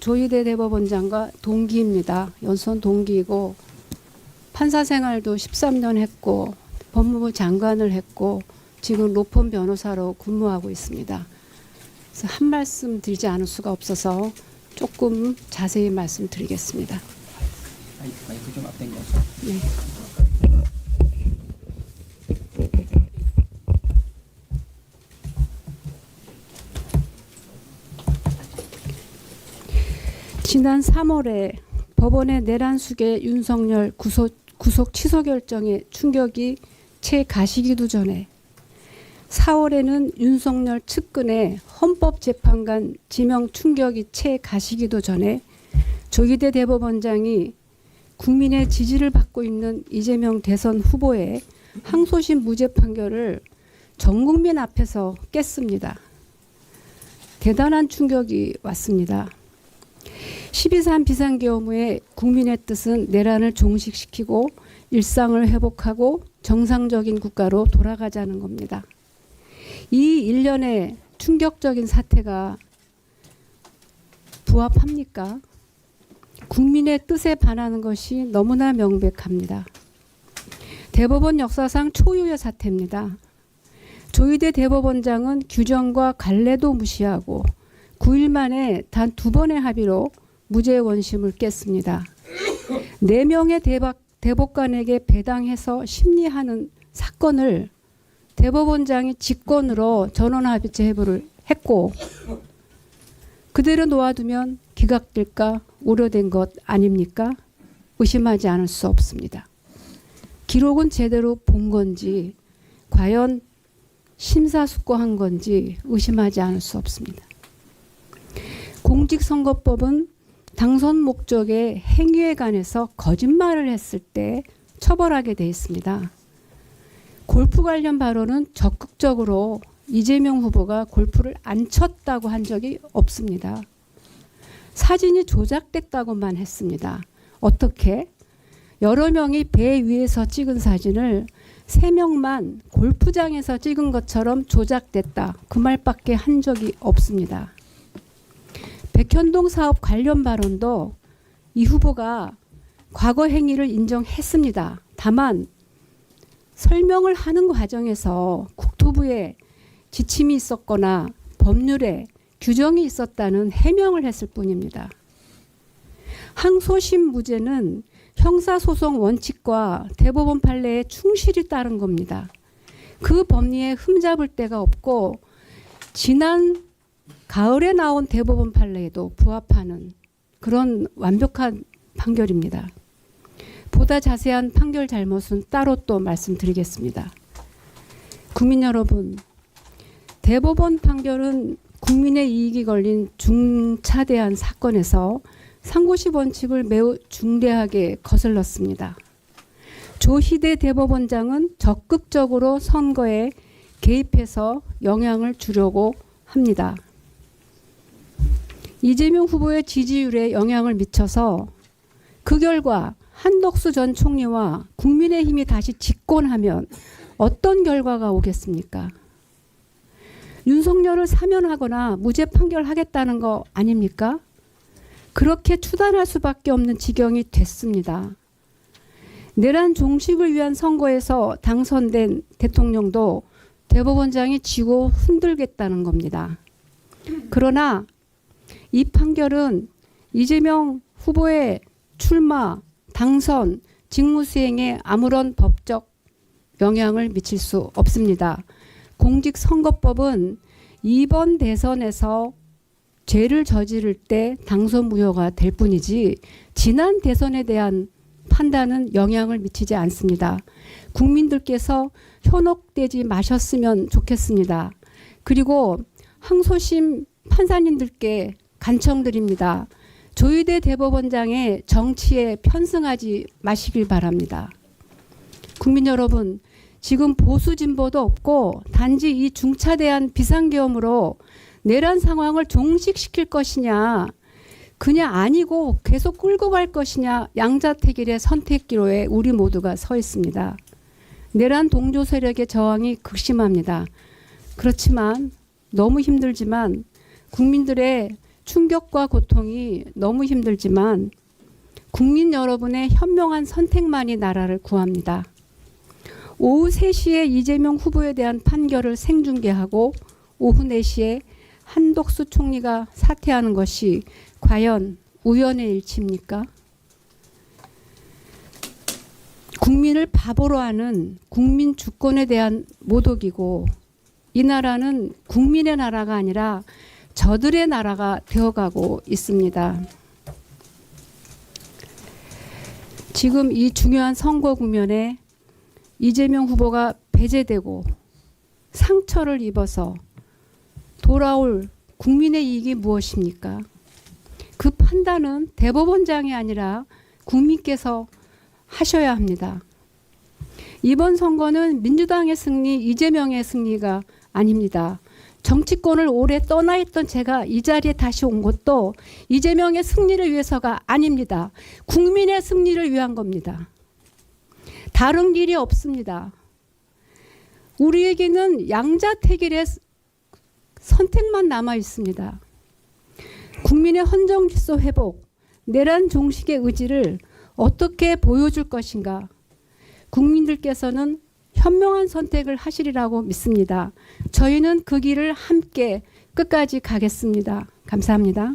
조희대 대법원장과 동기입니다. 연수원 동기이고 판사 생활도 13년 했고 법무부 장관을 했고 지금 로펌 변호사로 근무하고 있습니다. 그래서 한 말씀 드리지 않을 수가 없어서 조금 자세히 말씀드리겠습니다. 마이크 좀 앞당겨서. 네. 지난 3월에 법원의 내란숙의 윤석열 구속 취소 결정에 충격이 채 가시기도 전에 4월에는 윤석열 측근의 헌법재판관 지명 충격이 채 가시기도 전에 조희대 대법원장이 국민의 지지를 받고 있는 이재명 대선 후보의 항소심 무죄 판결을 전 국민 앞에서 깼습니다. 대단한 충격이 왔습니다. 12.3 비상계엄 후에 국민의 뜻은 내란을 종식시키고 일상을 회복하고 정상적인 국가로 돌아가자는 겁니다. 이 일련의 충격적인 사태가 부합합니까? 국민의 뜻에 반하는 것이 너무나 명백합니다. 대법원 역사상 초유의 사태입니다. 조희대 대법원장은 규정과 관례도 무시하고 9일 만에 단 2번의 합의로 무죄 원심을 깼습니다. 4명의 대법관에게 배당해서 심리하는 사건을 대법원장이 직권으로 전원합의체 회부를 했고 그대로 놓아두면 기각될까 우려된 것 아닙니까? 의심하지 않을 수 없습니다. 기록은 제대로 본 건지 과연 심사숙고한 건지 의심하지 않을 수 없습니다. 공직선거법은 당선 목적의 행위에 관해서 거짓말을 했을 때 처벌하게 되어 있습니다. 골프 관련 발언은 적극적으로 이재명 후보가 골프를 안 쳤다고 한 적이 없습니다. 사진이 조작됐다고만 했습니다. 어떻게? 여러 명이 배 위에서 찍은 사진을 3명만 골프장에서 찍은 것처럼 조작됐다. 그 말밖에 한 적이 없습니다. 백현동 사업 관련 발언도 이 후보가 과거 행위를 인정했습니다. 다만 설명을 하는 과정에서 국토부에 지침이 있었거나 법률에 규정이 있었다는 해명을 했을 뿐입니다. 항소심 무죄는 형사소송 원칙과 대법원 판례에 충실히 따른 겁니다. 그 법리에 흠잡을 데가 없고 지난 가을에 나온 대법원 판례에도 부합하는 그런 완벽한 판결입니다. 보다 자세한 판결 잘못은 따로 또 말씀드리겠습니다. 국민 여러분, 대법원 판결은 국민의 이익이 걸린 중차대한 사건에서 상고시 원칙을 매우 중대하게 거슬렀습니다. 조희대 대법원장은 적극적으로 선거에 개입해서 영향을 주려고 합니다. 이재명 후보의 지지율에 영향을 미쳐서 그 결과 한덕수 전 총리와 국민의힘이 다시 집권하면 어떤 결과가 오겠습니까? 윤석열을 사면하거나 무죄 판결하겠다는 거 아닙니까? 그렇게 추단할 수밖에 없는 지경이 됐습니다. 내란 종식을 위한 선거에서 당선된 대통령도 대법원장이 지고 흔들겠다는 겁니다. 그러나 이 판결은 이재명 후보의 출마, 당선, 직무수행에 아무런 법적 영향을 미칠 수 없습니다. 공직선거법은 이번 대선에서 죄를 저지를 때 당선 무효가 될 뿐이지 지난 대선에 대한 판단은 영향을 미치지 않습니다. 국민들께서 현혹되지 마셨으면 좋겠습니다. 그리고 항소심 판사님들께 간청드립니다. 조희대 대법원장의 정치에 편승하지 마시길 바랍니다. 국민 여러분, 지금 보수 진보도 없고 단지 이 중차대한 비상계엄으로 내란 상황을 종식시킬 것이냐 그냥 아니고 계속 끌고 갈 것이냐 양자택일의 선택기로에 우리 모두가 서 있습니다. 내란 동조 세력의 저항이 극심합니다. 그렇지만 너무 힘들지만 국민들의 충격과 고통이 너무 힘들지만 국민 여러분의 현명한 선택만이 나라를 구합니다. 오후 3시에 이재명 후보에 대한 판결을 생중계하고 오후 4시에 한덕수 총리가 사퇴하는 것이 과연 우연의 일치입니까? 국민을 바보로 하는 국민 주권에 대한 모독이고 이 나라는 국민의 나라가 아니라 저들의 나라가 되어가고 있습니다. 지금 이 중요한 선거 국면에 이재명 후보가 배제되고 상처를 입어서 돌아올 국민의 이익이 무엇입니까? 그 판단은 대법원장이 아니라 국민께서 하셔야 합니다. 이번 선거는 민주당의 승리, 이재명의 승리가 아닙니다. 정치권을 오래 떠나 있던 제가 이 자리에 다시 온 것도 이재명의 승리를 위해서가 아닙니다. 국민의 승리를 위한 겁니다. 다른 길이 없습니다. 우리에게는 양자택일의 선택만 남아 있습니다. 국민의 헌정질서 회복, 내란 종식의 의지를 어떻게 보여줄 것인가? 국민들께서는 현명한 선택을 하시리라고 믿습니다. 저희는 그 길을 함께 끝까지 가겠습니다. 감사합니다.